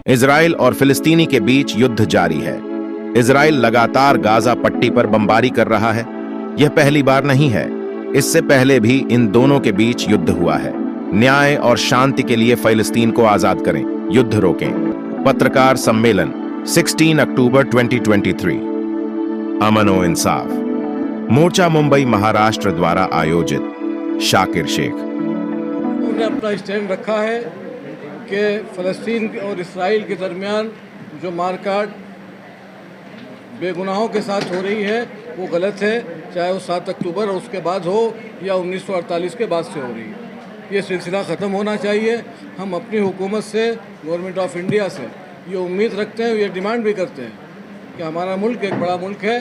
Israel और फिलिस्तीनी के बीच युद्ध जारी है। इजराइल लगातार गाजा पट्टी पर बमबारी कर रहा है। यह पहली बार नहीं है, इससे पहले भी इन दोनों के बीच युद्ध हुआ है। न्याय और शांति के लिए फिलिस्तीन को आजाद करें, युद्ध रोकें। पत्रकार सम्मेलन 16 अक्टूबर 2023। अमन ओ इंसाफ मोर्चा मुंबई महाराष्ट्र द्वारा आयोजित। शाकिर शेख ने अपना स्टैंड रखा है कि फ़लस्तीन और इसराइल के दरमियान जो मारकाट बेगुनाहों के साथ हो रही है वो गलत है, चाहे वो 7 अक्टूबर और उसके बाद हो या 1948 के बाद से हो रही है। ये सिलसिला ख़त्म होना चाहिए। हम अपनी हुकूमत से, गवर्नमेंट ऑफ इंडिया से ये उम्मीद रखते हैं, ये डिमांड भी करते हैं कि हमारा मुल्क एक बड़ा मुल्क है,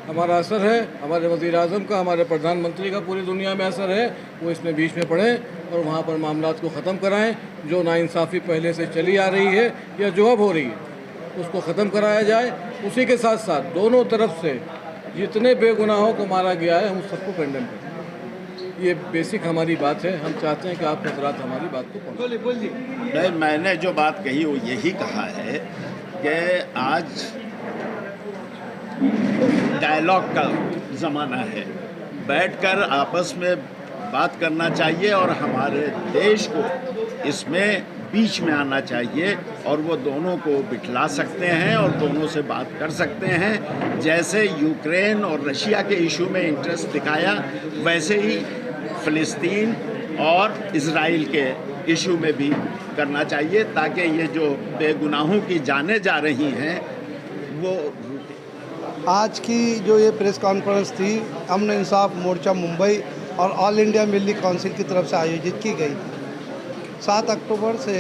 हमारा असर है, हमारे वज़ीर आज़म का, हमारे प्रधानमंत्री का पूरी दुनिया में असर है, वो इसमें बीच में पड़ें और वहाँ पर मामलात को ख़त्म कराएं। जो नाइंसाफ़ी पहले से चली आ रही है या जो अब हो रही है उसको ख़त्म कराया जाए। उसी के साथ साथ दोनों तरफ से जितने बेगुनाहों को मारा गया है हम उस सबको कंडेम करें। ये बेसिक हमारी बात है। हम चाहते हैं कि आप हज़रात हमारी बात को पहुँचाएं। नहीं, मैंने जो बात कही वो यही कहा है कि आज डायलॉग का ज़माना है, बैठकर आपस में बात करना चाहिए और हमारे देश को इसमें बीच में आना चाहिए और वो दोनों को बिठला सकते हैं और दोनों से बात कर सकते हैं। जैसे यूक्रेन और रशिया के इशू में इंटरेस्ट दिखाया, वैसे ही फ़लस्तीन और इजराइल के इशू में भी करना चाहिए, ताकि ये जो बेगुनाहों की जानें जा रही हैं वो। आज की जो ये प्रेस कॉन्फ्रेंस थी अमन इंसाफ मोर्चा मुंबई और ऑल इंडिया मिली काउंसिल की तरफ से आयोजित की गई। 7 अक्टूबर से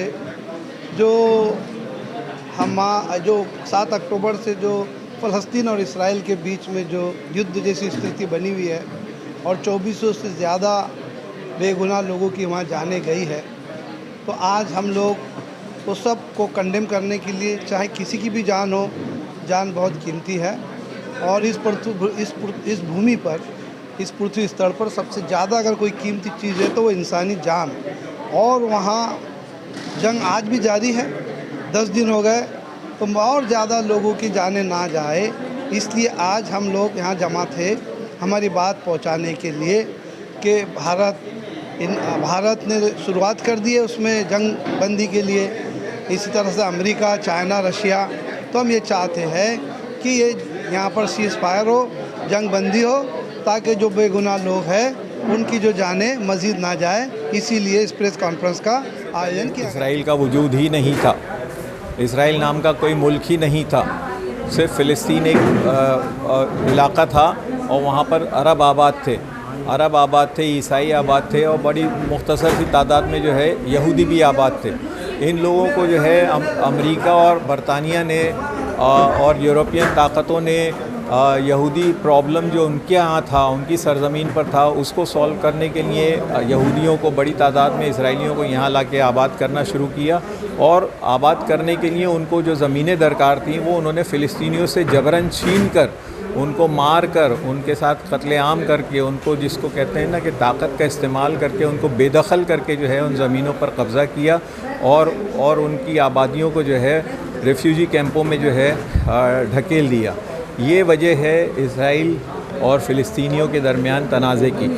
जो 7 अक्टूबर से जो फ़लस्तीन और इसराइल के बीच में जो युद्ध जैसी स्थिति बनी हुई है और 2400 से ज़्यादा बेगुनाह लोगों की वहाँ जाने गई है, तो आज हम लोग उस सब को कंडेम करने के लिए, चाहे किसी की भी जान हो, जान बहुत कीमती है और इस भूमि पर, इस पृथ्वी स्तर पर सबसे ज़्यादा अगर कोई कीमती चीज़ है तो वो इंसानी जान। और वहाँ जंग आज भी जारी है, 10 दिन हो गए, तो और ज़्यादा लोगों की जानें ना जाए, इसलिए आज हम लोग यहाँ जमा थे हमारी बात पहुँचाने के लिए कि भारत ने शुरुआत कर दी है उसमें जंग बंदी के लिए, इसी तरह से अमेरिका, चाइना, रशिया। तो हम ये चाहते हैं कि ये यहाँ पर सीज़ फायर हो, जंग बंदी हो, ताकि जो बेगुनाह लोग हैं उनकी जो जानें मज़ीद ना जाए। इसीलिए इस प्रेस कॉन्फ्रेंस का आयोजन किया। इसराइल का वजूद ही नहीं था, इसराइल नाम का कोई मुल्क ही नहीं था, सिर्फ फ़लस्तीन एक इलाका था और वहाँ पर अरब आबाद थे, ईसाई आबाद थे और बड़ी मुख्तसर सी तादाद में जो है यहूदी भी आबाद थे। इन लोगों को जो है अमेरिका और बरतानिया ने और यूरोपियन ताकतों ने यहूदी प्रॉब्लम जो उनके यहाँ था, उनकी सरज़मीन पर था, उसको सॉल्व करने के लिए यहूदियों को बड़ी तादाद में, इसराइलियों को यहाँ लाके आबाद करना शुरू किया। और आबाद करने के लिए उनको जो ज़मीनें दरकार थीं वो उन्होंने फ़िलिस्तीनियों से जबरन छीन कर, उनको मार कर, उनके साथ कत्लेआम करके, उनको जिसको कहते हैं ना कि ताकत का इस्तेमाल करके उनको बेदखल करके जो है उन ज़मीनों पर कब्ज़ा किया और उनकी आबादियों को जो है रेफ्यूजी कैंपों में जो है ढकेल दिया। ये वजह है इसराइल और फ़िलिस्तीनियों के दरमियान तनाज़े की।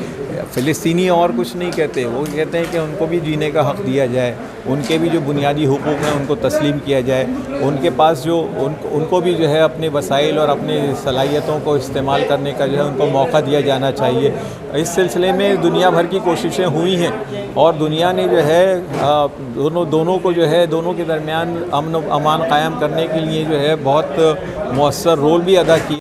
फ़िलिस्तीनी और कुछ नहीं कहते, वो कहते हैं कि उनको भी जीने का हक़ दिया जाए, उनके भी जो बुनियादी हुकूक हैं उनको तस्लीम किया जाए, उनके पास जो उनको भी जो है अपने वसाइल और अपने सलाहियतों को इस्तेमाल करने का जो है उनको मौका दिया जाना चाहिए। इस सिलसिले में दुनिया भर की कोशिशें हुई हैं और दुनिया ने जो है दोनों को जो है, दोनों के दरमियान अमन अमान कायम करने के लिए जो है बहुत मौसर रोल भी अदा किया।